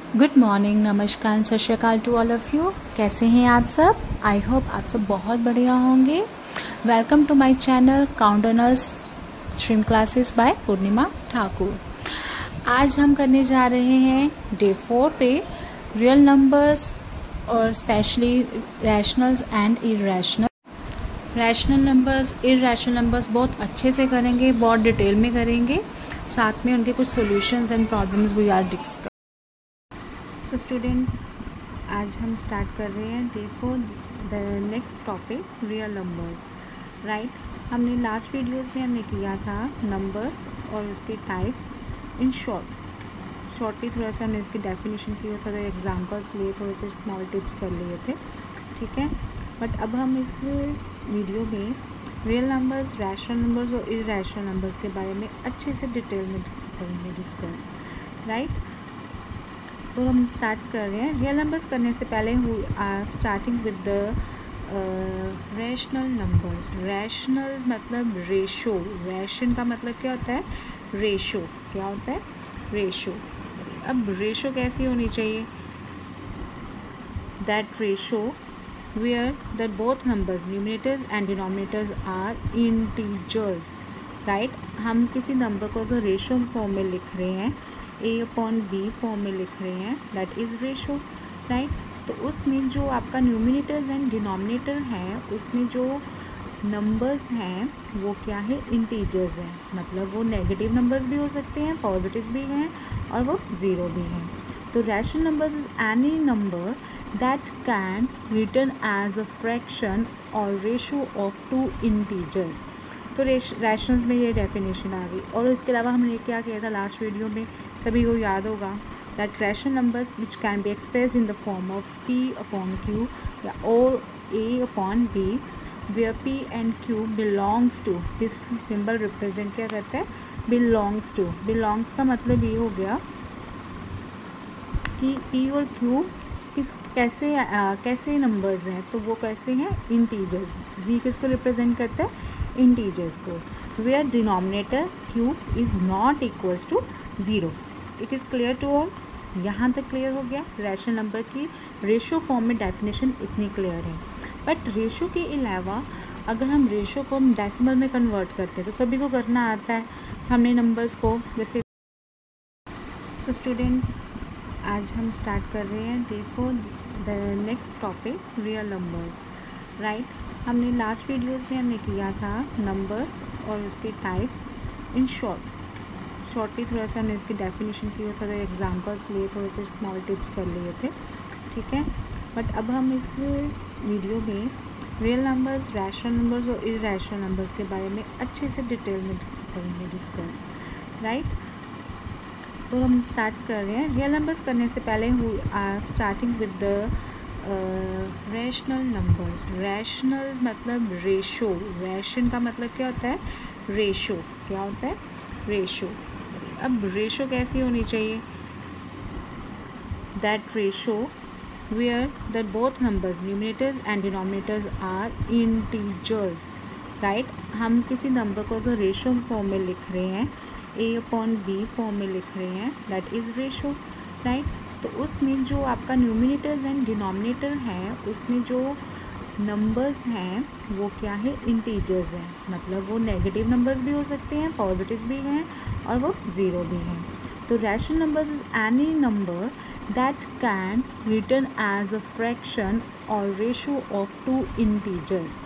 Good morning, नमस्कार, सत श्री अकाल टू ऑल ऑफ़ यू। कैसे हैं आप सब? आई होप आप सब बहुत बढ़िया होंगे। वेलकम टू माय चैनल काउंटनर्स stream classes by Purnima Thakur. आज हम करने जा रहे हैं डे 4 पे रियल नंबर्स और specially rationals and irrational. Rational numbers, irrational numbers बहुत अच्छे से करेंगे, बहुत डिटेल में करेंगे, साथ में उनके कुछ solutions and problems we are discuss. So students, आज हम स्टार्ट कर रहे हैं day 4 the next topic real numbers. Right, हमने लास्ट वीडियोस में हमने किया था नंबर्स और उसके टाइप्स इन शॉर्टली थोड़ा सा हमने उसकी डेफिनेशन की, थोड़ा एग्जांपल्स के लिए थोड़े से स्मॉल टिप्स कर लिए थे, ठीक है। बट अब हम इस वीडियो में रियल नंबर्स, रैशनल नंबर्स और इरेशनल नंबर्स के बारे में अच्छे से डिटेल में करेंगे डिस्कस। राइट, तो हम स्टार्ट कर रहे हैं। रियल नंबर्स करने से पहले we are starting with the rational numbers. Rational मतलब रेशो। रैशन का मतलब क्या होता है? रेशो। क्या होता है? रेशो। अब रेशो कैसी होनी चाहिए? That ratio where the both numbers numerators and denominators are integers. Right, हम किसी नंबर को अगर रेशो फॉर्म में लिख रहे हैं, a/b फॉर्म में लिख रहे हैं, दैट इज़ रेशो। राइट, तो उसमें जो आपका न्यूमरेटर्स एंड डिनोमिनेटर है, उसमें जो नंबर्स हैं वो क्या है? इंटीजर्स हैं। मतलब वो नेगेटिव नंबर्स भी हो सकते हैं, पॉजिटिव भी हैं और वो ज़ीरो भी हैं। तो rational numbers is any number that can return as a fraction और रेशो ऑफ टू इंटीजर्स। तो रैशनल्स में ये डेफिनेशन आ गई। और इसके अलावा हमने क्या किया था लास्ट वीडियो में, सभी को याद होगा, that rational numbers which can be express in the form of p/q या और a/b where p and q belongs to, this symbol represent क्या करता है? Belongs to. बिलोंग्स का मतलब ये हो गया कि p और q कैसे नंबर्स हैं, तो वो कैसे हैं? इंटीजर्स। z किसको रिप्रेजेंट करता है? इंटीजर्स को। Where denominator q is not equals to 0। It is clear to all? यहाँ तक क्लियर हो गया? रैशनल नंबर की रेशो फॉर्म में डेफिनेशन इतनी क्लियर है। बट रेशो के अलावा अगर हम रेशो को हम डेसिमल में कन्वर्ट करते हैं, तो सभी को करना आता है हमने नंबर्स को, जैसे। सो स्टूडेंट्स, आज हम स्टार्ट कर रहे हैं day 4 the next topic real numbers. Right, हमने लास्ट वीडियोस में हमने किया था नंबर्स और उसके टाइप्स इन शॉर्टली थोड़ा सा हमने उसकी डेफिनेशन की, थोड़े एग्जांपल्स के लिए थोड़े से स्मॉल टिप्स कर लिए थे, ठीक है। बट अब हम इस वीडियो में रियल नंबर्स, रैशनल नंबर्स और इरेशनल नंबर्स के बारे में अच्छे से डिटेल में करेंगे डिस्कस। राइट, तो हम स्टार्ट कर रहे हैं। रियल नंबर्स करने से पहले we are starting with the rational numbers. Rational मतलब रेशो। रैशन का मतलब क्या होता है? रेशो। क्या होता है? रेशो। अब रेशो कैसी होनी चाहिए? That ratio where the both numbers numerators and denominators are integers. Right, हम किसी नंबर को अगर रेशो फॉर्म में लिख रहे हैं, a/b फॉर्म में लिख रहे हैं, दैट इज़ रेशो। राइट, तो उसमें जो आपका न्यूमरेटर्स एंड डिनोमिनेटर है, उसमें जो नंबर्स हैं वो क्या है? इंटीजर्स हैं। मतलब वो नेगेटिव नंबर्स भी हो सकते हैं, पॉजिटिव भी हैं और वो ज़ीरो भी हैं। तो rational numbers is any number that can return as a fraction और रेशो ऑफ टू इंटीजर्स।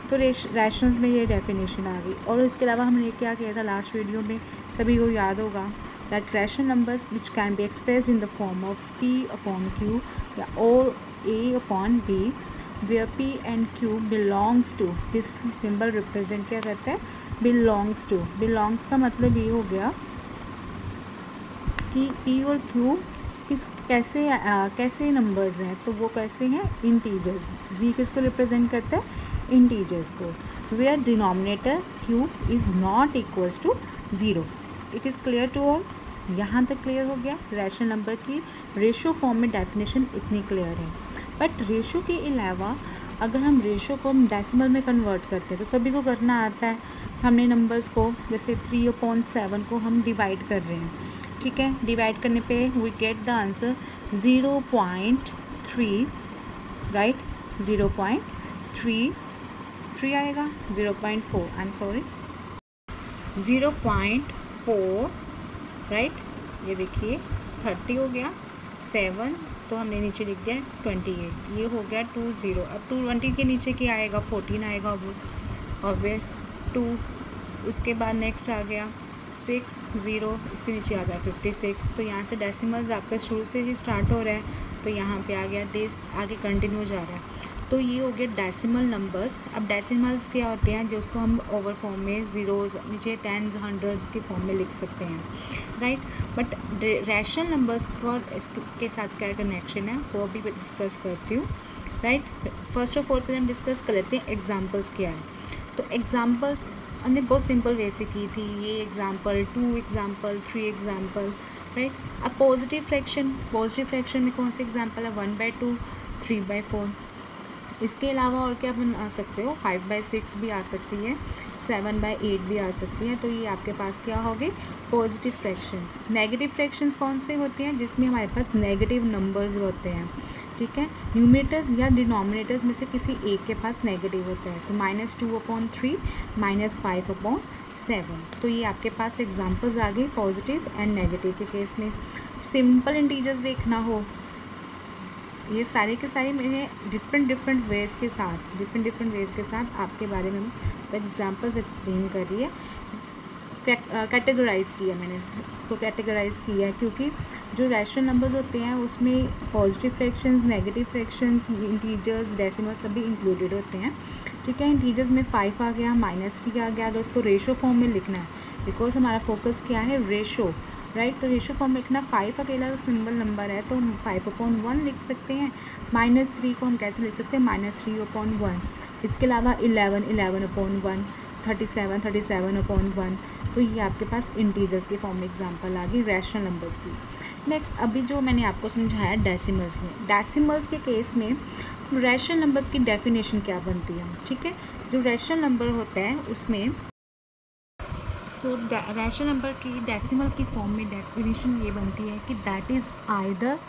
तो रैशनल्स में ये डेफिनेशन आ गई। और इसके अलावा हमने क्या किया था लास्ट वीडियो में, सभी को याद होगा, that rational numbers which can be express in the form of p/q या और a/b where p and q belongs to, this symbol represent क्या करता है? Belongs to. बिलोंग्स का मतलब ये हो गया कि p और q कैसे नंबर्स हैं, तो वो कैसे हैं? इंटीजर्स। z किसको रिप्रेजेंट करता है? इंटीजर्स को। Where denominator q is not equals to 0। It is clear to all? यहाँ तक क्लियर हो गया? रैशनल नंबर की रेशो फॉर्म में डेफिनेशन इतनी क्लियर है। बट रेशो के अलावा अगर हम रेशो को हम डेसिमल में कन्वर्ट करते हैं, तो सभी को करना आता है हमने नंबर्स को, जैसे 3/7 को हम डिवाइड कर रहे हैं, ठीक है। डिवाइड करने पे we get the answer 0.3, right, 0.33 आएगा, 0.4, आई एम सॉरी, 0.4, राइट। ये देखिए 30 हो गया, 7 तो हमने नीचे लिख दिया 28, ये हो गया 20। अब 220 के नीचे क्या आएगा, 14 आएगा ऑब्वियस, 2, उसके बाद नेक्स्ट आ गया 6, 0, इसके नीचे आ गया 56। तो यहाँ से डेसिमल्स आपका शुरू से ही स्टार्ट हो रहा है, तो यहाँ पे आ गया डेस, आगे कंटिन्यू जा रहा है। तो ये हो गया डेसिमल नंबर्स। अब डेसिमल्स क्या होते हैं, जो उसको हम ओवर फॉर्म में ज़ीरोज़, नीचे टेंस, हंड्रेड्स के फॉर्म में लिख सकते हैं, राइट। बट रैशनल नंबर्स का इसके साथ क्या कनेक्शन है वो अभी डिस्कस करती हूँ, राइट। फर्स्ट ऑफ ऑल पहले हम डिस्कस कर लेते हैं एग्जाम्पल्स क्या है। तो एग्जाम्पल्स हमने बहुत सिंपल वे से की थी, ये एग्जाम्पल, 2 एग्जाम्पल, 3 एग्जाम्पल, राइट। अब पॉजिटिव फ्रैक्शन में कौन से एग्जाम्पल है, 1/2, 3/4। इसके अलावा और क्या बना सकते हो, 5/6 भी आ सकती है, 7/8 भी आ सकती है। तो ये आपके पास क्या हो गए, पॉजिटिव फ्रैक्शंस। नेगेटिव फ्रैक्शंस कौन से होते हैं, जिसमें हमारे पास नेगेटिव नंबर्स होते हैं, ठीक है। न्यूमरेटर्स या डिनोमिनेटर्स में से किसी एक के पास नेगेटिव होता है, तो -2/3, -5/7। तो ये आपके पास एग्जांपल्स आ गए पॉजिटिव एंड नेगेटिव के केस में। सिंपल इंटीजर्स देखना हो, ये सारे के सारे मैंने डिफरेंट वेज के साथ आपके बारे में एग्जांपल्स एक्सप्लेन कर रही है, कैटेगराइज किया मैंने इसको, कैटेगराइज किया है, क्योंकि जो रैशनल नंबर्स होते हैं उसमें positive fractions, negative fractions, integers, decimal सभी इंक्लूडेड होते हैं, ठीक है। इंटीजर्स में 5 आ गया, -3 आ गया। अगर उसको रेशो फॉर्म में लिखना है, बिकॉज हमारा फोकस क्या है, रेशो, राइट। तो रेशो फॉर्म में लिखना, 5 अकेला तो सिंपल नंबर है तो हम 5/1 लिख सकते हैं। -3 को हम कैसे लिख सकते हैं, -3/1। इसके अलावा 11/1, 37/1। तो ये आपके पास इंटीजर्स के फॉर्म में एग्जांपल आ गई रैशनल नंबर्स की। नेक्स्ट अभी जो मैंने आपको समझाया डेसिमल्स में, डेसिमल्स के केस में रैशनल नंबर्स की डेफिनेशन क्या बनती है, ठीक है। जो रैशनल नंबर होता है उसमें रैशनल नंबर की डेसिमल की फॉर्म में डेफिनेशन ये बनती है कि that is either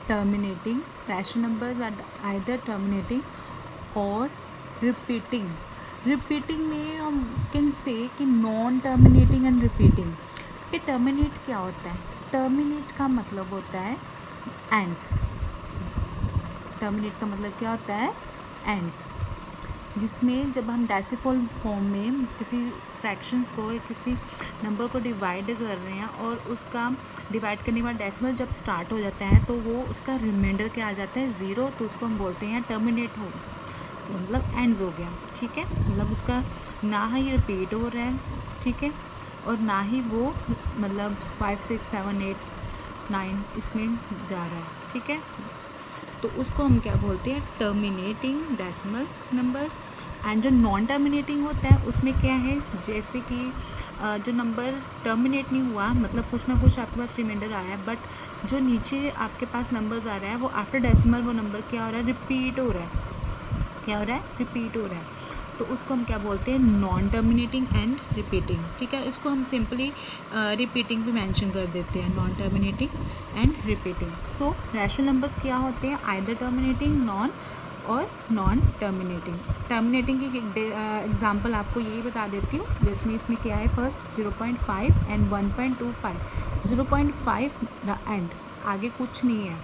terminating, rational numbers are either terminating और रिपीटिंग में हम कैन से कि नॉन टर्मिनेटिंग एंड रिपीटिंग। ये टर्मिनेट क्या होता है, टर्मिनेट का मतलब होता है एंड्स, टर्मिनेट का मतलब क्या होता है, एंड्स, जिसमें जब हम डेसिमल फॉर्म में किसी फ्रैक्शंस को या किसी नंबर को डिवाइड कर रहे हैं और उसका डिवाइड करने के बाद डेसिमल जब स्टार्ट हो जाता है तो वो उसका रिमाइंडर क्या आ जाता है, 0, तो उसको हम बोलते हैं टर्मिनेट हो, मतलब एंड्स हो गया, ठीक है। मतलब उसका ना ही रिपीट हो रहा है, ठीक है, और ना ही वो मतलब 5, 6, 7, 8, 9 इसमें जा रहा है, ठीक है। तो उसको हम क्या बोलते हैं, टर्मिनेटिंग डेसिमल नंबर्स। एंड जो नॉन टर्मिनेटिंग होता है उसमें क्या है, जैसे कि जो नंबर टर्मिनेट नहीं हुआ, मतलब कुछ ना कुछ आपके पास रिमाइंडर आया है, बट जो नीचे आपके पास नंबर्स आ रहा है वो आफ्टर डेसिमल वो नंबर क्या हो रहा है, रिपीट हो रहा है, रिपीट हो रहा है। तो उसको हम क्या बोलते हैं, नॉन टर्मिनेटिंग एंड रिपीटिंग, ठीक है। इसको हम सिंपली रिपीटिंग भी मेंशन कर देते हैं, non terminating and repeating. So rational numbers क्या होते हैं, आइदर टर्मिनेटिंग, नॉन और नॉन टर्मिनेटिंग। टर्मिनेटिंग की एग्जांपल आपको यही बता देती हूँ, जिसमें इसमें क्या है, फर्स्ट 0.5 एंड 1.25। 0.5 द एंड, आगे कुछ नहीं है,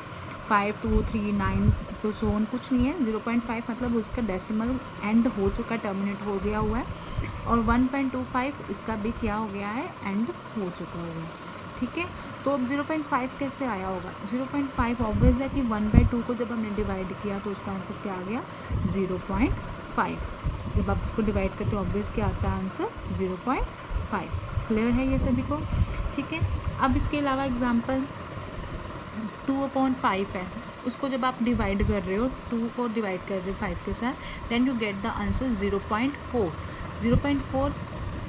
5, 2, 3, 9 तो सोन कुछ नहीं है। 0.5 मतलब उसका डेसिमल एंड हो चुका, टर्मिनेट हो गया हुआ है, और 1.25 इसका भी क्या हो गया है, एंड हो चुका हुआ है, ठीक है। तो अब 0.5 कैसे आया होगा, 0.5 ऑब्वियस है कि 1/2 को जब हमने डिवाइड किया तो उसका आंसर क्या आ गया, 0.5। जब आप इसको डिवाइड करते हो ऑब्वियस क्या आता है आंसर, 0.5। क्लियर है ये सभी को, ठीक है। अब इसके अलावा एग्जाम्पल 2/5 है, उसको जब आप डिवाइड कर रहे हो, 2 को डिवाइड कर रहे हो 5 के साथ, then you get the answer 0.4। 0.4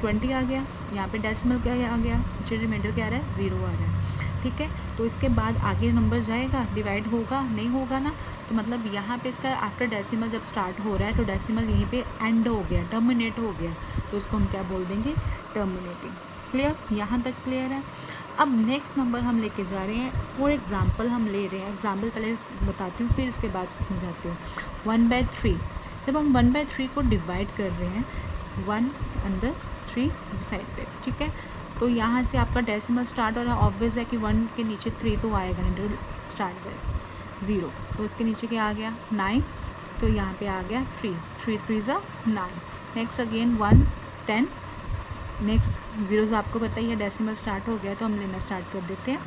20 आ गया, यहाँ पे डेसिमल क्या आ गया, पीछे रिमाइंडर क्या आ रहा है, 0 आ रहा है, ठीक है। तो इसके बाद आगे नंबर जाएगा, डिवाइड होगा, नहीं होगा ना, तो मतलब यहाँ पे इसका आफ्टर डेसिमल जब स्टार्ट हो रहा है तो डेसिमल यहीं पे एंड हो गया, टर्मिनेट हो गया, तो उसको हम क्या बोल देंगे, टर्मिनेटिंग। क्लियर, यहाँ तक क्लियर है। अब नेक्स्ट नंबर हम लेके जा रहे हैं, फॉर एग्जांपल हम ले रहे हैं, एग्जांपल पहले बताती हूँ फिर इसके बाद समझाती हूँ। 1/3, जब हम 1/3 को डिवाइड कर रहे हैं 1 अंदर 3 साइड पे, ठीक है, तो यहाँ से आपका डेसिमल स्टार्ट हो रहा है। ऑब्वियस है कि 1 के नीचे 3 तो आएगा नहीं, तो स्टार्ट है 0, तो इसके नीचे क्या आ गया 9, तो यहाँ पे आ गया 3 3 9। नेक्स्ट अगेन 1 10, नेक्स्ट 0 से आपको पता ही है डेसिमल स्टार्ट हो गया तो हम लेना स्टार्ट कर देते हैं।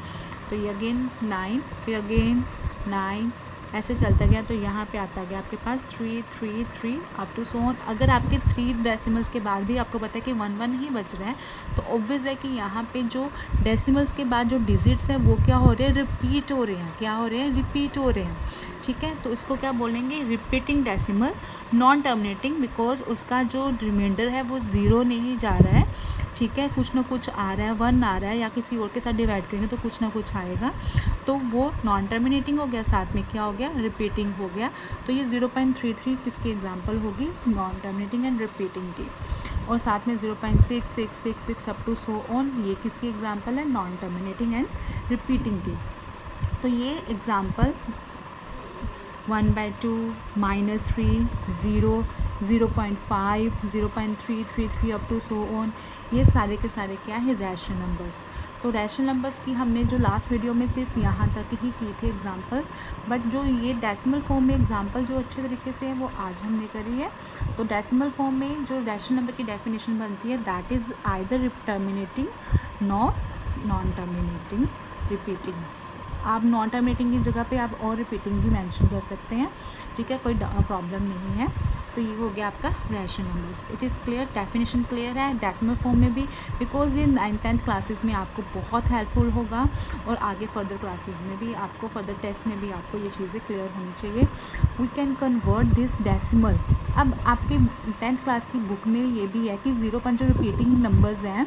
तो ये अगेन 9, फिर अगेन 9, ऐसे चलता गया, तो यहाँ पे आता गया आपके पास 3 3 3 अप टू सो ऑन। अगर आपके 3 डेसिमल्स के बाद भी आपको पता है कि 1 1 ही बच रहा है, तो ऑब्वियस है कि यहाँ पे जो डेसिमल्स के बाद जो डिजिट्स हैं वो क्या हो रहे हैं, रिपीट हो रहे हैं। क्या हो रहे हैं, रिपीट हो रहे हैं, ठीक है। तो इसको क्या बोलेंगे, repeating decimal, non terminating, because उसका जो रिमाइंडर है वो 0 नहीं जा रहा है, ठीक है, कुछ ना कुछ आ रहा है, 1 आ रहा है या किसी और के साथ डिवाइड करेंगे तो कुछ ना कुछ आएगा, तो वो नॉन टर्मिनेटिंग हो गया, साथ में क्या हो गया, रिपीटिंग हो गया। तो ये 0.33 किसकी एग्जांपल होगी, नॉन टर्मिनेटिंग एंड रिपीटिंग की, और साथ में 0.6666 अप टू सो ऑन, ये किसकी एग्जांपल है, नॉन टर्मिनेटिंग एंड रिपीटिंग की। तो ये example 1/2, -3, 0, 0.5, 0.333 up to so on, ये सारे के सारे क्या है, रैशनल नंबर्स। तो रैशनल नंबर्स की हमने जो लास्ट वीडियो में सिर्फ यहाँ तक ही की थी एग्जांपल्स, बट जो ये डेसिमल फॉर्म में एग्जांपल जो अच्छे तरीके से है वो आज हमने करी है। तो डेसिमल फॉर्म में जो रैशनल नंबर की डेफिनेशन बनती है, that is either terminating non terminating repeating. आप नॉन टर्मिनेटिंग की जगह पे आप और रिपीटिंग भी मेंशन कर सकते हैं, ठीक है, कोई प्रॉब्लम नहीं है। तो ये हो गया आपका rational numbers. It is clear, definition clear है डेसिमल फॉर्म में भी, बिकॉज ये 9th-10th क्लासेस में आपको बहुत हेल्पफुल होगा, और आगे फर्दर क्लासेस में भी आपको, फर्दर टेस्ट में भी आपको ये चीज़ें क्लियर होनी चाहिए। We can convert this decimal. अब आपके 10th क्लास की बुक में ये भी है कि 0 जो रिपीटिंग नंबर्स हैं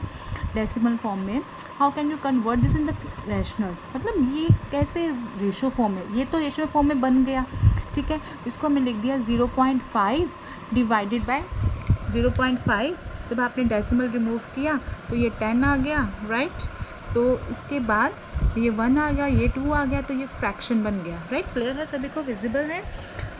डेसिमल फॉर्म में, how can you convert this in the rational, मतलब ये कैसे रेशो फॉर्म है, ये तो रेशो फॉर्म में बन गया, ठीक है। इसको हमने लिख दिया 0.5 डिवाइडेड बाय 0.5, जब आपने डेसिमल रिमूव किया तो ये 10 आ गया, राइट। तो इसके बाद ये 1 आ गया, ये 2 आ गया, तो ये फ्रैक्शन बन गया, राइट। क्लियर है, सभी को विजिबल है।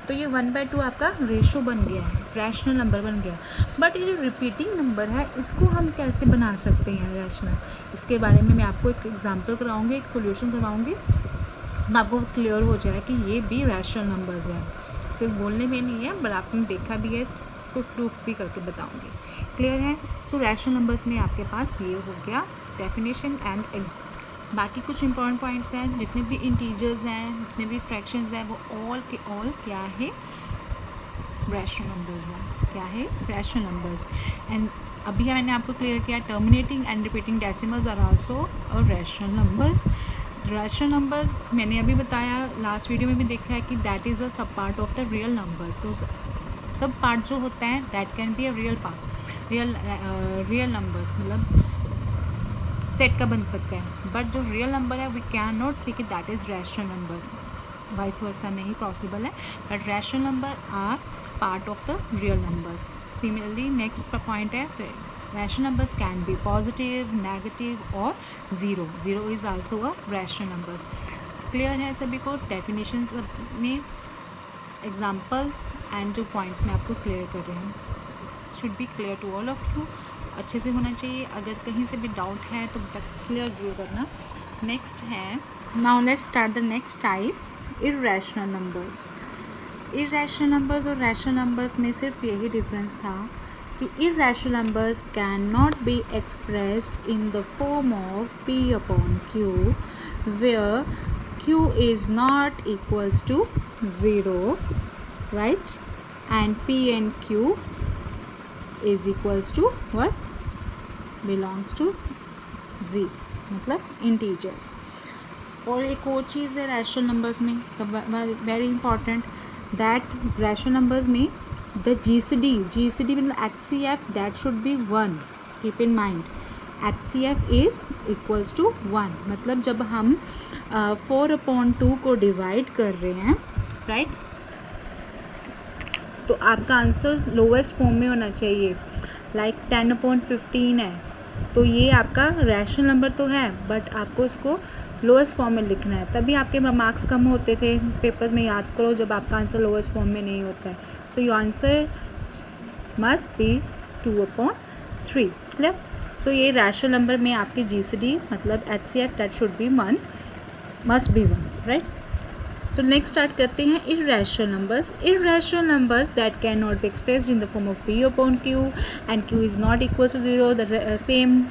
तो ये 1/2 आपका रेशो बन गया है, रैशनल नंबर बन गया। बट ये जो रिपीटिंग नंबर है इसको हम कैसे बना सकते हैं रैशनल, इसके बारे में मैं आपको एक एग्जांपल कराऊंगी, एक सॉल्यूशन करवाऊंगी, आपको क्लियर हो जाए कि ये भी रैशनल नंबर्स हैं, सिर्फ बोलने में नहीं है बट आपने देखा भी है, इसको प्रूफ भी करके बताऊंगी। क्लियर है। सो रैशनल नंबर्स में आपके पास ये हो गया डेफिनेशन एंड बाकी कुछ इंपॉर्टेंट पॉइंट्स हैं, जितने भी इंटीजर्स हैं, जितने भी फ्रैक्शंस हैं, वो ऑल के ऑल क्या है, रैशनल नंबर्स हैं। क्या है, रैशनल नंबर्स। एंड अभी मैंने आपको क्लियर किया, terminating and repeating decimals are also rational numbers. Rational numbers मैंने अभी बताया, लास्ट वीडियो में भी देखा है कि that is a sub part of the real numbers. तो सब पार्ट जो होता है that can be a real part, real numbers मतलब सेट का बन सकता है, बट जो रियल नंबर है वी कैन नॉट सी कि that is rational number, vice versa नहीं पॉसिबल है, but rational number are part of the real numbers. Similarly next point है, rational numbers can be positive, negative और zero. Zero is also a rational number. Clear है सभी को, definitions में examples and जो points मैं आपको क्लियर कर रही हूँ, should be clear to all of you, अच्छे से होना चाहिए। अगर कहीं से भी डाउट है तो क्लियर ज़रूर करना। नेक्स्ट है, now let's start the next type, irrational numbers. Irrational numbers और रैशनल नंबर्स में सिर्फ यही डिफरेंस था कि irrational numbers can not be expressed in the form of p upon q, where q is not equals to 0, right, and p and q is equals to what, belongs to z, मतलब integers. और एक और चीज़ है rational numbers में, very important, that rational numbers में the GCD मतलब HCF that should be 1, keep in mind, HCF is equals to 1, मतलब जब हम 4/2 को डिवाइड कर रहे हैं, राइट, तो आपका आंसर लोवेस्ट फॉर्म में होना चाहिए, लाइक 10/15 है, तो ये आपका रैशनल नंबर तो है, बट आपको इसको लोएस्ट फॉर्म में लिखना है, तभी आपके मार्क्स कम होते थे पेपर्स में। याद करो जब आपका आंसर लोएस्ट फॉर्म में नहीं होता है। So your answer must be 2/3। Clear? So ये रैशनल नंबर में आपकी GCD मतलब HCF that should be 1, must be 1, right? तो नेक्स्ट स्टार्ट करते हैं irrational numbers. Irrational numbers that cannot be expressed in the form of P upon Q and Q is not equal to 0, the same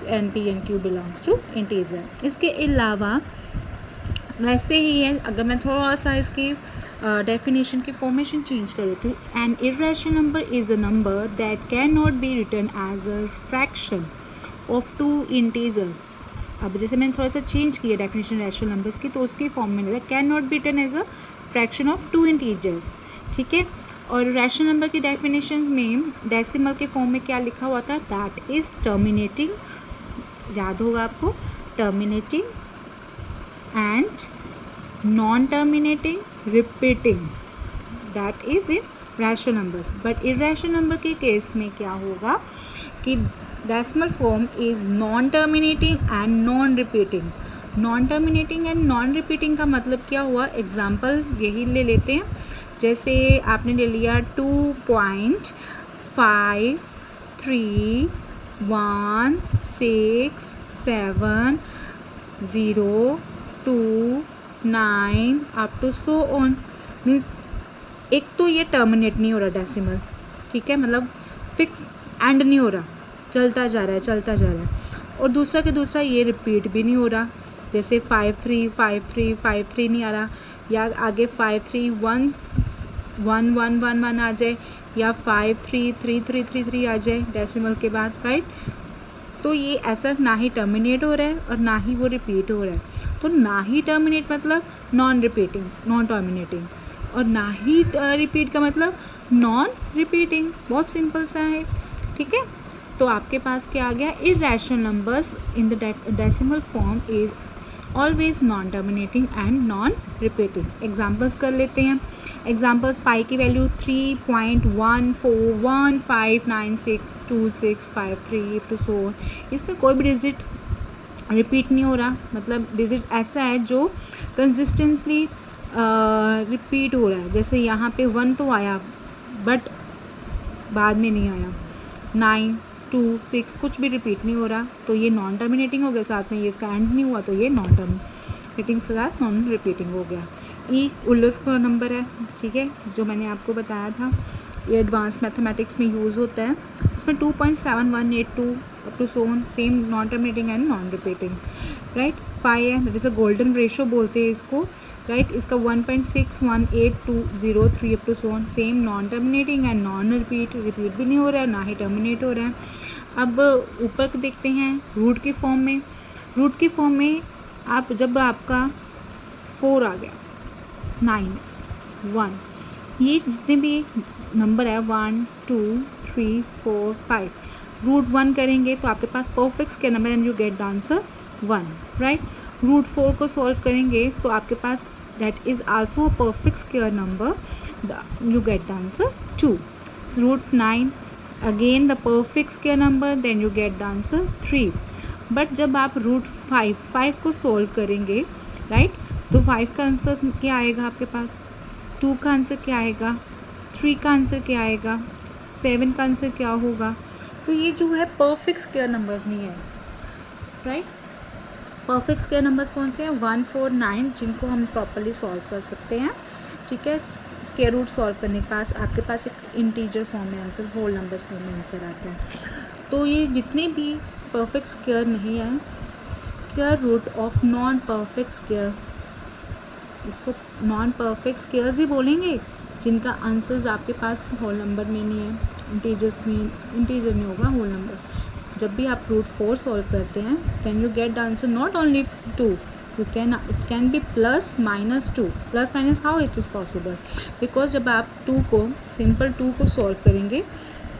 and P and Q belongs to integer. इसके अलावा वैसे ही है, अगर मैं थोड़ा सा इसकी डेफिनेशन की फॉर्मेशन चेंज कर देती हूँ, N irrational number is a number that cannot be written as a fraction of two integer. अब जैसे मैंने थोड़ा सा चेंज किया डेफिनेशन रैशनल नंबर्स की, तो उसकी फॉर्म में लिखा can not be written as a fraction of two integers, ठीक है? और रैशनल नंबर की डेफिनेशंस में डेसिमल के फॉर्म में क्या लिखा हुआ था? दैट इज़ टर्मिनेटिंग, याद होगा आपको, terminating and non terminating, repeating, that is in rational numbers. But irrational number के केस में क्या होगा कि decimal form is non terminating and non repeating. Non terminating and non repeating का मतलब क्या हुआ? एग्जाम्पल यही ले लेते हैं, जैसे आपने ले लिया 2.53167029 up to so on. Means एक तो ये टर्मिनेट नहीं हो रहा डेसिमल, ठीक है, मतलब फिक्स एंड नहीं हो रहा, चलता जा रहा है, चलता जा रहा है। और दूसरा के दूसरा ये रिपीट भी नहीं हो रहा, जैसे 535353 नहीं आ रहा, या आगे 531111 आ जाए, या 533333 आ जाए डेसिमल के बाद, राइट? तो ये ऐसा ना ही टर्मिनेट हो रहा है और ना ही वो रिपीट हो रहा है। तो ना ही टर्मिनेट मतलब नॉन रिपीटिंग, नॉन टर्मिनेटिंग, और ना ही रिपीट का मतलब नॉन रिपीटिंग। बहुत सिंपल सा है, ठीक है? तो आपके पास क्या आ गया? Irrational numbers in the decimal form is always non terminating and non repeating. Examples कर लेते हैं। एग्जाम्पल्स, पाई की वैल्यू 3.1415962653 टू सो। इसमें कोई भी डिजिट रिपीट नहीं हो रहा, मतलब डिजिट ऐसा है जो कंसिस्टेंटली रिपीट हो रहा है। जैसे यहाँ पे 1 तो आया बट बाद में नहीं आया, 9 2 6 कुछ भी रिपीट नहीं हो रहा, तो ये नॉन टर्मिनेटिंग हो गया। साथ में ये इसका एंड नहीं हुआ, तो ये नॉन टर्मिनेटिंग के साथ नॉन रिपीटिंग हो गया। ई उल्लस का नंबर है, ठीक है, जो मैंने आपको बताया था, ये एडवांस मैथमेटिक्स में यूज़ होता है। इसमें 2.7182 up to so on, same non terminating and non repeating, right? 5 है, that is a golden ratio बोलते हैं इसको, राइट? इसका 1.618203 up to so on, same non terminating and non repeat भी नहीं हो रहा है, ना ही टर्मिनेट हो रहा है। अब ऊपर देखते हैं रूट की फॉर्म में। रूट की फॉर्म में आप जब आपका 4 आ गया, 9 1, ये जितने भी नंबर है 1 2 3 4 5 रूट 1 करेंगे तो आपके पास perfect square number and you get the answer 1, right? Root 4 को सॉल्व करेंगे तो आपके पास that is also a perfect square number, you get the answer 2. Root 9 again the perfect square number, then you get the answer 3. But जब आप root 5 को solve करेंगे, right, तो 5 का आंसर क्या आएगा आपके पास, 2 का आंसर क्या आएगा, 3 का आंसर क्या आएगा, 7 का आंसर क्या होगा। तो ये जो है परफेक्ट स्क्वायर नंबर्स नहीं है, राइट? परफेक्ट स्क्वायर नंबर्स कौन से हैं? 1 4 9, जिनको हम प्रॉपरली सॉल्व कर सकते हैं, ठीक है? स्क्वायर रूट सॉल्व करने के पास आपके पास एक इंटीजर फॉर्म में आंसर, होल नंबर्स फॉर्म में आंसर आता है। तो ये जितने भी परफेक्ट स्क्वायर नहीं है, square root of non perfect square, इसको नॉन परफेक्ट स्क्वायर्स ही बोलेंगे, जिनका आंसर्स आपके पास होल नंबर में नहीं है, इंटीजर्स में, इंटीजर नहीं होगा, होल नंबर। जब भी आप रूट 4 सॉल्व करते हैं, can you get the answer not only 2, you can, it can be plus minus 2, plus minus how it is possible, because जब आप 2 को, सिंपल 2 को सॉल्व करेंगे,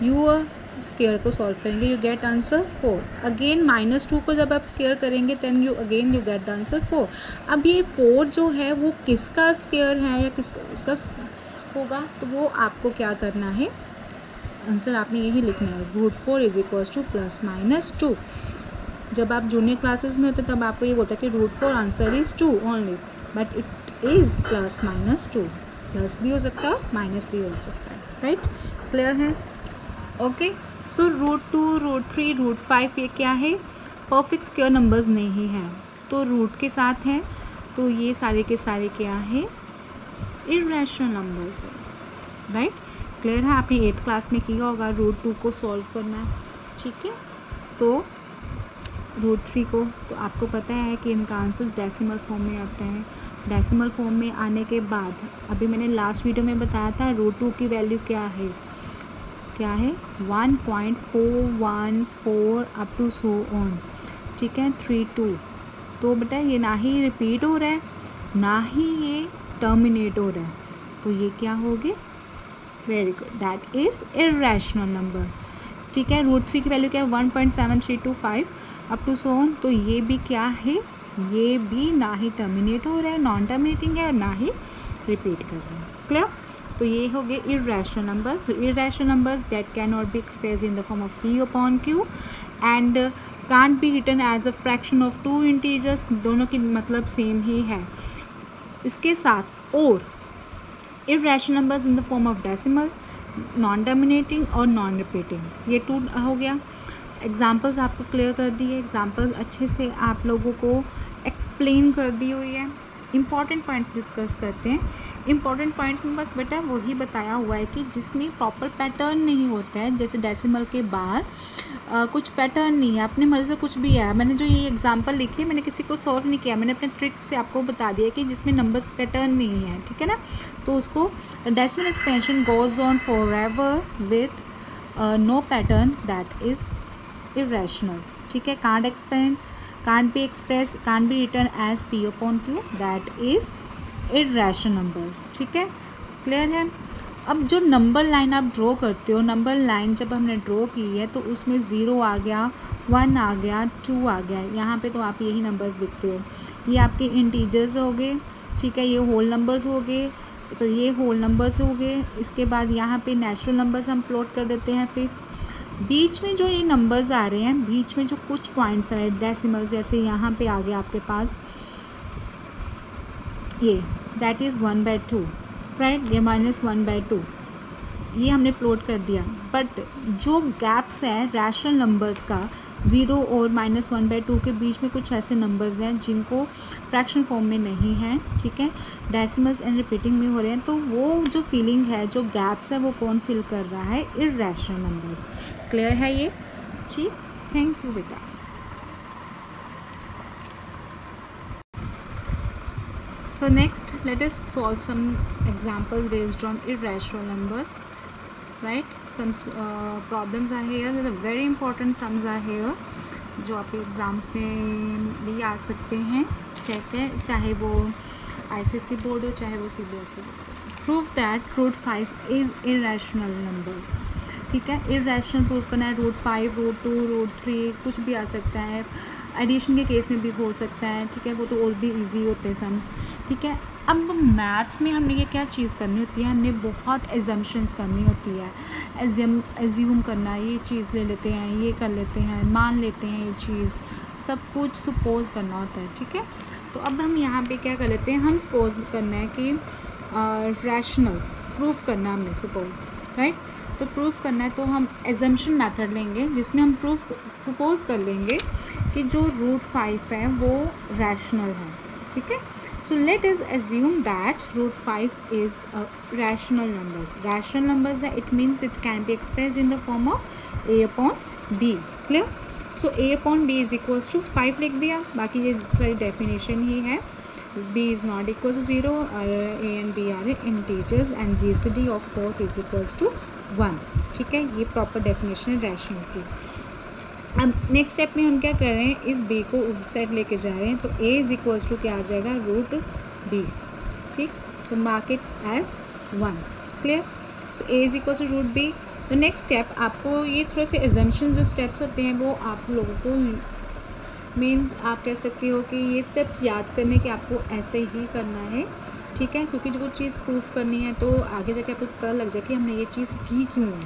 यू स्क्वायर को सॉल्व करेंगे, यू गेट आंसर 4। अगेन -2 को जब आप स्क्वायर करेंगे, then you again you get the answer 4। अब ये 4 जो है वो किसका स्क्वायर है या किसका उसका होगा, तो वो आपको क्या करना है, आंसर आपने यही लिखना है, √4 इज इक्वल्स टू ±2। जब आप जूनियर क्लासेस में होते तब आपको ये बोलता है कि √4 answer is 2 only, but it is ±2, plus भी हो सकता है माइनस भी हो सकता है, राइट? क्लियर है? ओके, सो √2, √3, √5 ये क्या है? परफेक्ट स्क्वायर नंबर्स नहीं है, तो रूट के साथ हैं, तो ये सारे के सारे क्या है? इर्रेशनल नंबर्स है, राइट? क्लियर है? आपने 8th क्लास में किया होगा √2 को सॉल्व करना, ठीक है? तो √3 को, तो आपको पता है कि इनका आंसर्स डेसिमल फॉर्म में आता है। डेसिमल फॉर्म में आने के बाद अभी मैंने लास्ट वीडियो में बताया था √2 की वैल्यू क्या है, 1.414 अप टू सो ऑन, ठीक है, 32। तो बेटा ये ना ही रिपीट हो रहा है ना ही ये टर्मिनेट हो रहा है, तो ये क्या हो गया? Very good, that is irrational number, ठीक है। √3 की वैल्यू क्या है? 1.7325 अप टू सो ऑन, तो ये भी क्या है? ये भी ना ही टर्मिनेट हो रहा है, नॉन टर्मिनेटिंग है, और ना ही रिपीट कर रहे हैं। क्लियर? तो ये हो गए irrational numbers. Irrational numbers that can not be expressed in the form of P/Q and can't be written as a fraction of 2 integers. दोनों की मतलब सेम ही है। इसके साथ और irrational numbers in the form of decimal, non terminating और non repeating, ये 2 हो गया। एग्जाम्पल्स आपको क्लियर कर दिए, एग्जाम्पल्स अच्छे से आप लोगों को एक्सप्लेन कर दी हुई है। इंपॉर्टेंट पॉइंट्स डिस्कस करते हैं। इंपॉर्टेंट पॉइंट्स में बस बेटा वही बताया हुआ है कि जिसमें प्रॉपर पैटर्न नहीं होता है, जैसे डेसिमल के बाद कुछ पैटर्न नहीं है, अपने मर्ज़ी से कुछ भी है। मैंने जो ये एग्जांपल लिखी है मैंने किसी को सॉल्व नहीं किया, मैंने अपने ट्रिक से आपको बता दिया कि जिसमें नंबर्स पैटर्न नहीं है, ठीक है ना, तो उसको decimal expansion goes on forever with no pattern, that is irrational, ठीक है। Can't explain, can't be expressed, can't be written as P/Q, that is irrational numbers, ठीक है। क्लियर है? अब जो नंबर लाइन आप ड्रॉ करते हो, नंबर लाइन जब हमने ड्रॉ की है तो उसमें 0 आ गया, 1 आ गया, 2 आ गया, यहाँ पे तो आप यही नंबर्स लिखते हो। ये आपके इंटीजर्स हो गए, ठीक है, ये होल नंबर्स हो गए, सॉरी ये होल नंबर्स हो गए। इसके बाद यहाँ पे नेचुरल नंबर्स हम प्लॉट कर देते हैं फिक्स। बीच में जो ये नंबर्स आ रहे हैं, बीच में जो कुछ पॉइंट्स आ रहे हैं डेसिमल्स, जैसे यहाँ पे आ गया आपके पास ये, दैट इज़ 1/2, राइट, ये -1/2, ये हमने प्लॉट कर दिया। बट जो गैप्स हैं रैशनल नंबर्स का 0 और -1/2 के बीच में कुछ ऐसे नंबर्स हैं जिनको फ्रैक्शन फॉर्म में नहीं है, ठीक है, डेसिमल्स एंड रिपीटिंग में हो रहे हैं, तो वो जो फीलिंग है, जो गैप्स है, वो कौन फिल कर रहा है? Irrational numbers. क्लियर है ये? ठीक, थैंक यू बेटा। So next let us solve some examples based on irrational numbers, right? Some problems are here, the very important sums are here जो आपके एग्ज़ाम्स में भी आ सकते हैं, कहते हैं, चाहे वो ICSE बोर्ड हो चाहे वो CBSE board. Prove that √5 is irrational numbers, ठीक है। इर्रेशनल प्रूव करना है, √5, √2, √3 कुछ भी आ सकता है, एडिशन के केस में भी हो सकता है, ठीक है, वो तो और भी इजी होते हैं सम्स, ठीक है। अब मैथ्स में हमने ये क्या चीज़ करनी होती है? हमने बहुत एजम्पशंस करनी होती है, एज्यूम करना, ये चीज़ ले लेते हैं, ये कर लेते हैं, मान लेते हैं, ये चीज़ सब कुछ सपोज करना होता है, ठीक है। तो अब हम यहाँ पे क्या कर लेते हैं? हम सपोज करना है कि रैशनल्स प्रूफ करना हमने, सपोज, राइट। तो प्रूफ करना है तो हम एजम्पशन मेथड लेंगे जिसमें हम प्रूफ सपोज कर लेंगे कि जो √5 है वो रैशनल है, ठीक है। So let is assume that √5 is rational numbers. Rational numbers है, it means it can be expressed in the form of A/B। Clear? So A/B is equals to 5 लिख दिया, बाकी ये सारी डेफिनेशन ही है। B is not equal to 0, A and B are integers and GCD of both is equals to 1, ठीक है। ये proper definition है रैशनल की। अब नेक्स्ट स्टेप में हम क्या कर रहे हैं? इस B को उस साइड लेके जा रहे हैं, तो A इज इक्वल्स टू क्या आ जाएगा? √B, ठीक। So mark it as 1, clear. So A is equals to √B। तो नेक्स्ट स्टेप आपको ये थोड़े से एजम्पशन जो स्टेप्स होते हैं वो आप लोगों को मीन्स आप कह सकते हो कि ये स्टेप्स याद करने के आपको ऐसे ही करना है, ठीक है, क्योंकि जो वो चीज़ प्रूफ करनी है तो आगे जाके आपको पता लग जाए कि हमने ये चीज़ की क्यों है,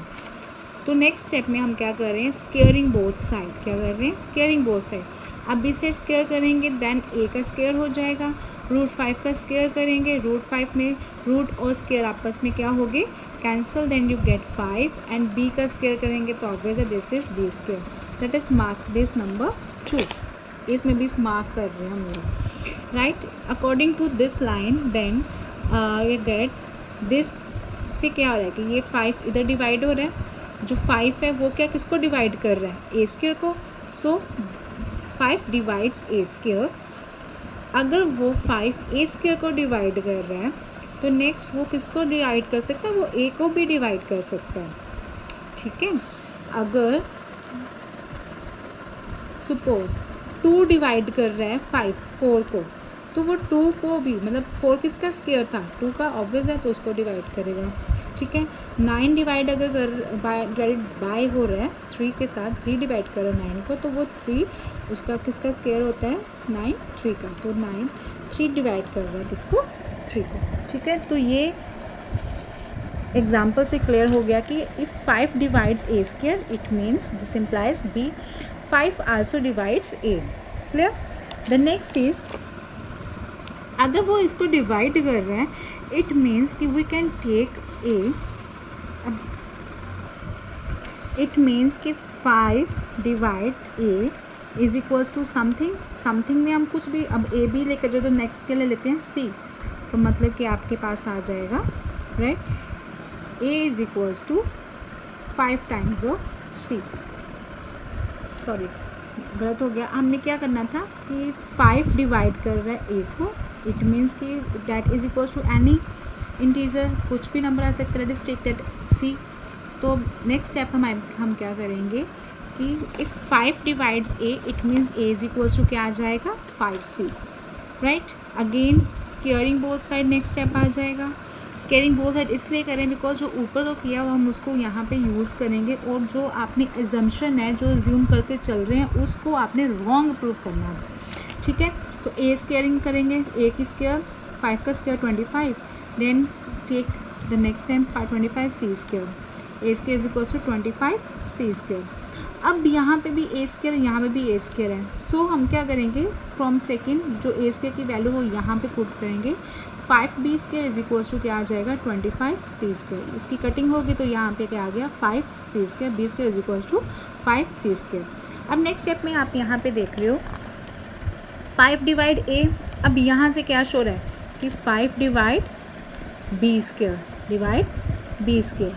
तो नेक्स्ट स्टेप में हम क्या कर रहे हैं, स्क्वेयरिंग बोथ साइड, क्या कर रहे हैं, स्क्वेयरिंग बोथ साइड। अब बी साइड स्क्वेयर करेंगे देन ए का स्क्वेयर हो जाएगा, √5 का स्क्वेयर करेंगे, √5 में रूट और स्क्वेयर आपस में क्या हो गए, cancel, then you get 5 and B का स्क्वेयर करेंगे तो ऑब्वियस है this is B square, that is mark this number 2, इसमें भी मार्क कर रहे हैं हम लोग, right. According to this line then ये गेट दिस से क्या हो रहा है कि ये 5 इधर डिवाइड हो रहा है, जो 5 है वो क्या किसको डिवाइड कर रहा है, ए स्क्वेयर को, सो 5 डिवाइड्स ए स्क्वेयर। अगर वो 5 ए स्क्वेयर को डिवाइड कर रहा है तो नेक्स्ट वो किसको डिवाइड कर सकता है, वो ए को भी डिवाइड कर सकता है, ठीक है। अगर सपोज 2 डिवाइड कर रहा है 4 को, तो वो 2 को भी, मतलब 4 किसका स्क्वायर था, 2 का, ऑब्वियस है, तो उसको डिवाइड करेगा, ठीक है। 9 डिवाइड अगर बाय हो रहा है 3 के साथ, 3 डिवाइड कर रहा है 9 को, तो वो 3 उसका किसका स्क्वायर होता है, 9 3 का, तो 9 3 डिवाइड कर रहा है किसको, 3 को, ठीक है। तो ये एग्जाम्पल से क्लियर हो गया कि if 5 divides A square it means this implies B 5 also divides A, clear. The next is अगर वो इसको डिवाइड कर रहा है इट मीन्स कि we can take A, it means कि 5 divide A is equals to something, something में हम कुछ भी, अब ए बी लेकर जाओ तो नेक्स्ट के ले लेते हैं सी, तो मतलब कि आपके पास आ जाएगा, right, A is equals to 5 times of C, sorry गलत हो गया, हमने क्या करना था कि 5 डिवाइड कर रहा है ए को, इट मीन्स कि that is equals to any integer, कुछ भी नंबर आ सकता है, टेक दैट सी। तो नेक्स्ट स्टेप हम क्या करेंगे कि if 5 divides A it means A is equals to क्या आ जाएगा, 5c, right. Again squaring both side next step आ जाएगा। स्क्वेयरिंग बोथ साइड इसलिए करें बिकॉज जो ऊपर तो किया हुआ हम उसको यहाँ पे यूज़ करेंगे, और जो आपने एजम्पशन है, जो ज्यूम करके चल रहे हैं, उसको आपने रॉन्ग प्रूव करना है, ठीक है। तो ए स्क्वेयरिंग करेंगे, ए की स्क्वेयर 5 का square 25, then take the next time 525 C square, A square is equals to 25 C square. अब यहाँ पे भी ए स्क्वेयर, यहाँ पे भी ए स्क्वेयर है, सो हम क्या करेंगे, फ्रॉम सेकेंड जो ए स्क्वेयर की वैल्यू हो यहाँ पे पुट करेंगे, 5b square is equals to क्या आ जाएगा, 25 सी स्क्वेयर। इसकी कटिंग होगी तो यहाँ पे क्या आ गया, 5 C square, B square is equals to 5 C square. अब नेक्स्ट स्टेप में आप यहाँ पे देख रहे हो 5 डिवाइड ए, अब यहाँ से क्या शो रहा है कि 5 divide B square divides B square,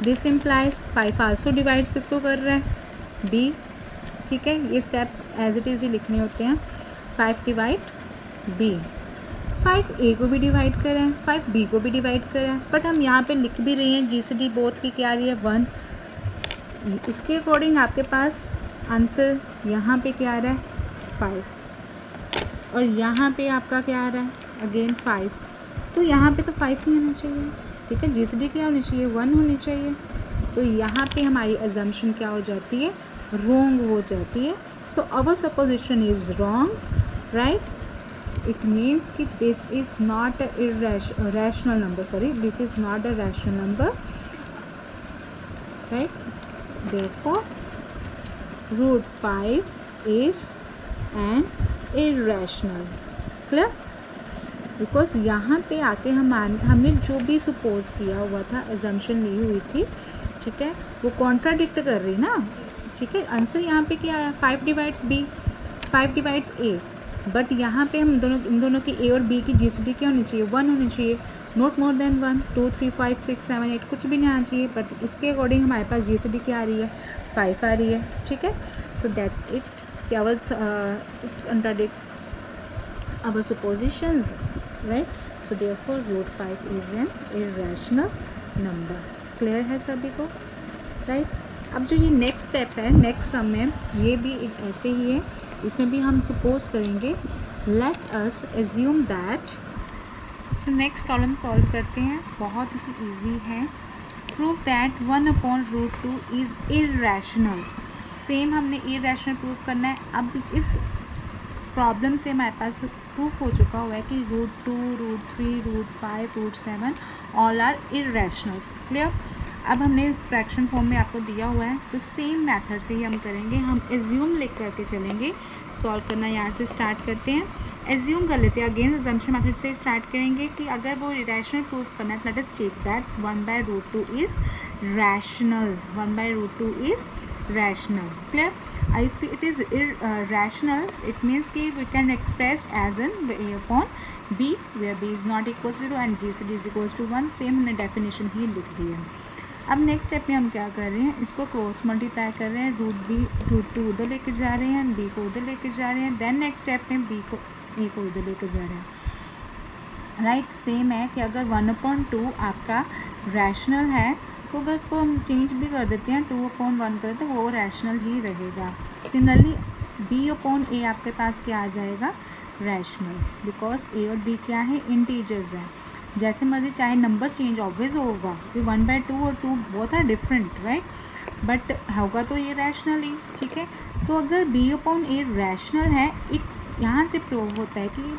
this implies 5 also divides किसको कर रहा है, बी, ठीक है। ये स्टेप्स एज इट इज़ ही लिखने होते हैं, 5 डिवाइड बी, 5 ए को भी डिवाइड कर रहे हैं, 5 बी को भी डिवाइड कर रहे हैं, बट हम यहाँ पे लिख भी रहे हैं GCD बोथ की क्या आ रही है, 1। इसके अकॉर्डिंग आपके पास आंसर यहाँ पे क्या आ रहा है, 5, और यहाँ पे आपका क्या आ रहा है, अगेन 5, तो यहाँ पे तो 5 नहीं होना चाहिए, ठीक है। GCD क्या होनी चाहिए, 1 होनी चाहिए, तो यहाँ पे हमारी अजम्पशन क्या हो जाती है, रॉन्ग हो जाती है। So our supposition is wrong, right. It means कि this is not a rational number, sorry this is not a rational number, right. Therefore √5 is an irrational, clear. Because यहाँ पे आके हमने जो भी सपोज किया हुआ था, एजम्पशन ली हुई थी, ठीक है, वो कॉन्ट्राडिक्ट कर रही ना, ठीक है। आंसर यहाँ पे क्या आया, 5 divides B, 5 divides A, but यहाँ पे हम इन दोनों की ए और बी की GCD क्या होनी चाहिए, 1 होनी चाहिए, नॉट मोर देन 1, 2 3 5 6 7 8 कुछ भी नहीं आना चाहिए, बट इसके अकॉर्डिंग हमारे पास GCD क्या आ रही है, 5 आ रही है, ठीक है। सो दैट्स इट, क्या was it contradicts our suppositions, right. So therefore √5 is an irrational number, clear है सभी को, राइट। अब जो ये नेक्स्ट स्टेप है, नेक्स्ट सम में, ये भी एक ऐसे ही है, इसमें भी हम सपोज करेंगे, let us assume that. So next problem solve करते हैं, बहुत ही इजी है। Prove that 1/√2 is irrational, same हमने इरेशनल प्रूव करना है। अब इस प्रॉब्लम से हमारे पास प्रूफ हो चुका हुआ है कि √2, √3, √5, √7 ऑल आर इरेशनल्स, क्लियर। अब हमने फ्रैक्शन फॉर्म में आपको दिया हुआ है, तो सेम मेथड से ही हम करेंगे। हम एज्यूम लिख करके चलेंगे, सॉल्व करना यहाँ से स्टार्ट करते हैं। एज्यूम कर लेते हैं, अगेन अजम्पशन मेथड से स्टार्ट करेंगे कि अगर वो रैशनल प्रूफ करना है, let us take that 1/√2 is rationals, 1/√2 is rational. Clear? if it is irrational, it means कि we can express as in a upon b, where b is not equal to 0 and gcd is equals to 1। Same हमने definition ही लिख दी है। अब next step में हम क्या कर रहे हैं, इसको क्रॉस मल्टीप्लाई कर रहे हैं, √2 उधर लेके जा रहे हैं, b को उधर लेके जा रहे हैं, देन नेक्स्ट स्टेप में b को a को उधर लेके जा रहे हैं। राइट, सेम है कि अगर 1/2 आपका रैशनल है तो अगर उसको हम चेंज भी कर देते हैं 2/1 कर देते हैं, वो रैशनल ही रहेगा। सिमिलरली b/a आपके पास क्या आ जाएगा, रैशनल्स, बिकॉज a और b क्या है, इंटीजर्स हैं। जैसे मर्जी चाहे नंबर चेंज ऑब्वियस होगा, कि 1/2 और 2 बहुत है डिफरेंट, राइट, बट होगा तो ये रैशनल ही। ठीक है, तो अगर b/a रैशनल है, इट्स यहाँ से प्रूव होता है कि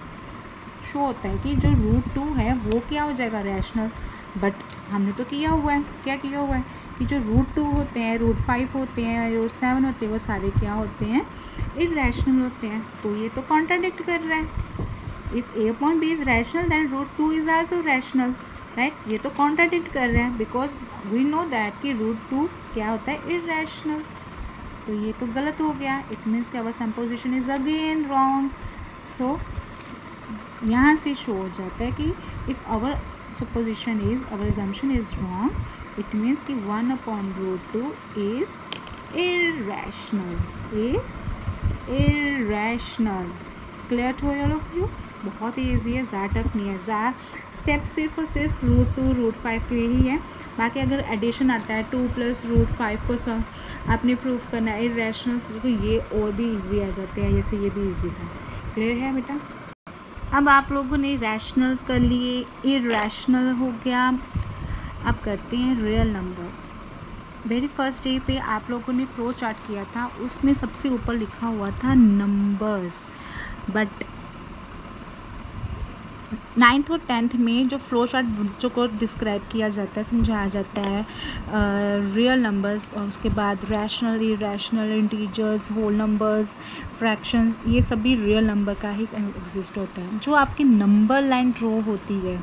शो होता है कि जो √2 है वो क्या हो जाएगा, रैशनल। बट हमने तो किया हुआ है, क्या किया हुआ है कि जो √2 होते हैं, √5 होते हैं, √7 होते हैं, वो सारे क्या होते हैं, इरैशनल होते हैं। तो ये तो कॉन्ट्राडिक्ट कर रहा है। If a/b is rational then √2 is also rational, right. ये तो कॉन्ट्राडिक्ट कर रहे हैं, बिकॉज वी नो दैट कि √2 क्या होता है, इरैशनल। तो ये तो गलत हो गया, इट मीन्स कि our supposition is again wrong. So यहाँ से शो हो जाता है कि if our supposition is, our assumption is wrong, it means कि 1/√2 is irrational, is irrationals। clear to all of you? बहुत ही ईजी है, ज़्यादा टफ नहीं है। ज़्यादा स्टेप सिर्फ और सिर्फ √2 √5 के ही है। बाकी अगर एडिशन आता है 2 + √5 को सब आपने प्रूफ करना है इरैशनल्स, तो ये और भी ईजी आ जाते हैं, जैसे ये भी ईजी था। क्लियर है बेटा? अब आप लोगों ने रैशनल्स कर लिए, इरैशनल हो गया। अब करते हैं real numbers. Very first day पे आप लोगों ने फ्लो चार्ट किया था, उसमें सबसे ऊपर लिखा हुआ था नंबर्स, बट 9th और 10th में जो फ्लो चार्ट बच्चों को डिस्क्राइब किया जाता है, समझाया जाता है रियल नंबर्स, और उसके बाद rational, irrational, integers, whole numbers, fractions, ये सभी रियल नंबर का ही एग्जिस्ट होता है। जो आपकी नंबर लाइन ड्रॉ होती है,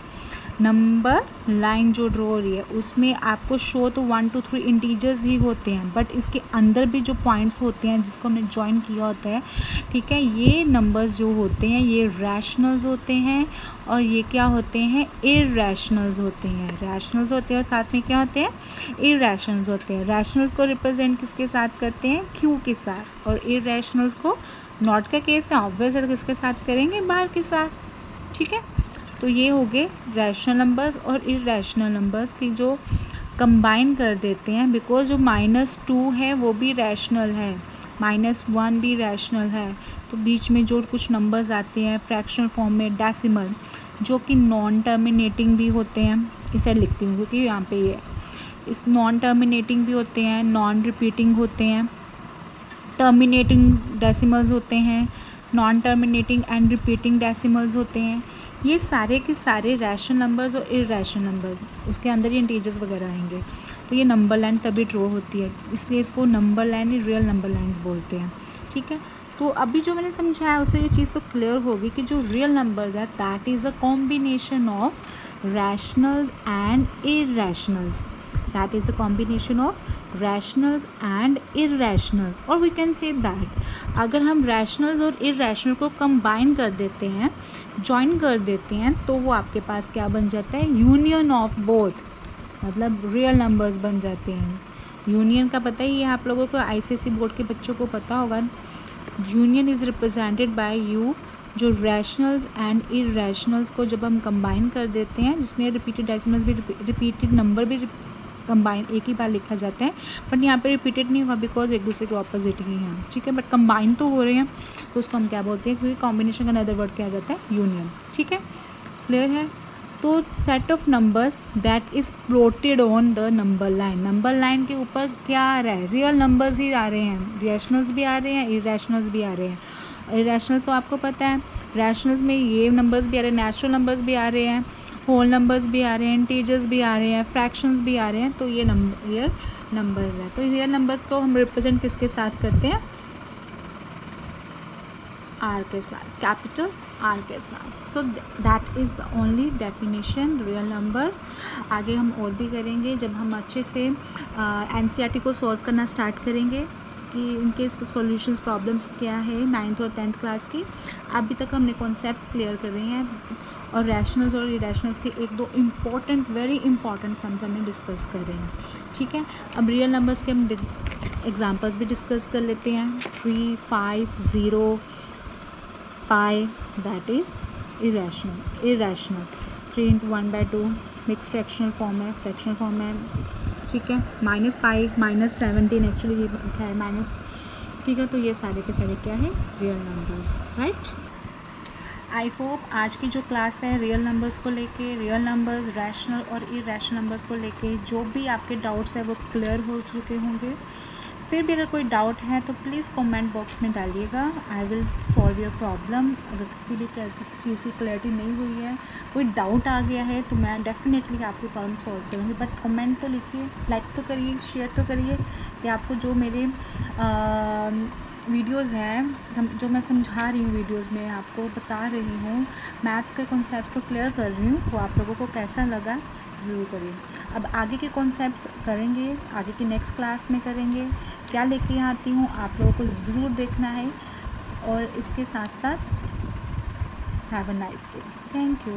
नंबर लाइन जो ड्रॉ हो रही है, उसमें आपको शो तो 1 2 3 इंटीजर्स ही होते हैं, बट इसके अंदर भी जो पॉइंट्स होते हैं जिसको हमने ज्वाइन किया होता है, ठीक है, ये नंबर्स जो होते हैं ये रैशनल्स होते हैं, और ये क्या होते हैं, इरैशनल्स होते हैं। रैशनल्स होते हैं और साथ में क्या होते हैं, इरैशनल्स होते हैं। रैशनल्स को रिप्रेजेंट किसके साथ करते हैं, क्यू के साथ, और इरैशनल्स को नॉट का केस है, ऑब्वियस है, तो किसके साथ करेंगे, बार के साथ। ठीक है, तो ये हो गए रैशनल नंबर्स और इरैशनल नंबर्स की जो कंबाइन कर देते हैं, बिकॉज जो -2 है वो भी रैशनल है, -1 भी रैशनल है। तो बीच में जो कुछ नंबर्स आते हैं फ्रैक्शनल फॉर्म में, डेसिमल, जो कि नॉन टर्मिनेटिंग भी होते हैं, इसे लिखती हूँ क्योंकि यहाँ पे ये इस नॉन टर्मिनेटिंग भी होते हैं, नॉन रिपीटिंग होते हैं, टर्मिनेटिंग डेसिमल्स होते हैं, non terminating and repeating decimals होते हैं। ये सारे के सारे रैशनल नंबर्स और इरैशनल नंबर्स, उसके अंदर ही इंटीजर्स वगैरह आएंगे। तो ये नंबर लाइन तभी ड्रॉ होती है, इसलिए इसको नंबर लाइन या रियल नंबर लाइन्स बोलते हैं। ठीक है, तो अभी जो मैंने समझाया उससे ये चीज़ तो क्लियर होगी कि जो रियल नंबर्स है that is a combination of rationals and irrationals, that is a combination of rationals and irrationals. और वी कैन से दैट अगर हम रैशनल्स और इरैशनल को कंबाइन कर देते हैं, जॉइन कर देते हैं, तो वो आपके पास क्या बन जाता है, यूनियन ऑफ बोथ, मतलब रियल नंबर्स बन जाते हैं। यूनियन का पता ही है आप लोगों को, आईसीएसई बोर्ड के बच्चों को पता होगा। Union is represented by you, जो रैशनल्स एंड इरैशनल्स को जब हम कंबाइन कर देते हैं, जिसमें रिपीटेड डेसिमल्स भी, रिपीटेड नंबर भी कंबाइन एक ही बार लिखा जाता है, बट यहाँ पे रिपीटेड नहीं होगा बिकॉज एक दूसरे के ऑपोजिट ही हैं। ठीक है, बट कंबाइन तो हो रहे हैं, तो उसको हम क्या बोलते हैं, क्योंकि कॉम्बिनेशन का अनदर वर्ड क्या जाता है, यूनियन। ठीक है, क्लियर है? तो set of numbers that is plotted on the number line, number line के ऊपर क्या आ रहा है, रियल नंबर्स ही आ रहे हैं, रैशनल्स भी आ रहे हैं, इरैशनल्स भी आ रहे हैं। इरैशनल्स तो आपको पता है, रैशनल्स में ये नंबर्स भी आ रहे हैं, नेचुरल नंबर्स भी आ रहे हैं, होल नंबर्स भी आ रहे हैं, इंटीजर्स भी आ रहे हैं, फ्रैक्शंस भी आ रहे हैं, तो ये रियल नंबर्स है। तो रियल नंबर्स को हम रिप्रेजेंट किसके साथ करते हैं? आर के साथ, कैपिटल आर के साथ। So that is the only definition real numbers. आगे हम और भी करेंगे जब हम अच्छे से एनसीईआरटी को सॉल्व करना स्टार्ट करेंगे कि इनके सॉल्यूशंस प्रॉब्लम्स क्या है 9th और 10th क्लास की। अभी तक हमने कॉन्सेप्ट्स क्लियर कर रहे हैं और रैशनल्स और इरेशनल्स के एक दो इम्पॉर्टेंट, वेरी इंपॉर्टेंट सम्स हमने डिस्कस कर रहे हैं, ठीक है। अब रियल नंबर्स के हम एग्जांपल्स भी डिस्कस कर लेते हैं। 3, 5, 0, pi, that is irrational. 3 into 1/2 mix fractional form है, फ्रैक्शनल फॉर्म है, ठीक है। -पाई, -17 एक्चुअली ये लिखा है माइनस, ठीक है। तो ये सारे के सारे क्या है? Real numbers, right. I hope आज की जो क्लास है रियल नंबर्स को लेके, रियल नंबर्स, रैशनल और इरेशनल नंबर्स को लेके जो भी आपके डाउट्स है वो क्लियर हो चुके होंगे। फिर भी अगर कोई डाउट है तो प्लीज़ कमेंट बॉक्स में डालिएगा, I will solve your problem. अगर किसी भी चीज़ की क्लैरिटी नहीं हुई है, कोई डाउट आ गया है, तो मैं डेफिनेटली आपकी प्रॉब्लम सॉल्व करूँगी। बट कमेंट तो लिखिए, लाइक तो करिए, शेयर तो करिए कि आपको जो मेरे वीडियोज़ हैं, जो मैं समझा रही हूँ वीडियोज़ में, आपको बता रही हूँ, मैथ्स के कॉन्सेप्ट्स को क्लियर कर रही हूँ, वो आप लोगों को कैसा लगा ज़रूर करिए। अब आगे के कॉन्सेप्ट्स करेंगे, आगे की नेक्स्ट क्लास में करेंगे, क्या लेके आती हूँ आप लोगों को ज़रूर देखना है। और इसके साथ साथ have a nice day, thank you.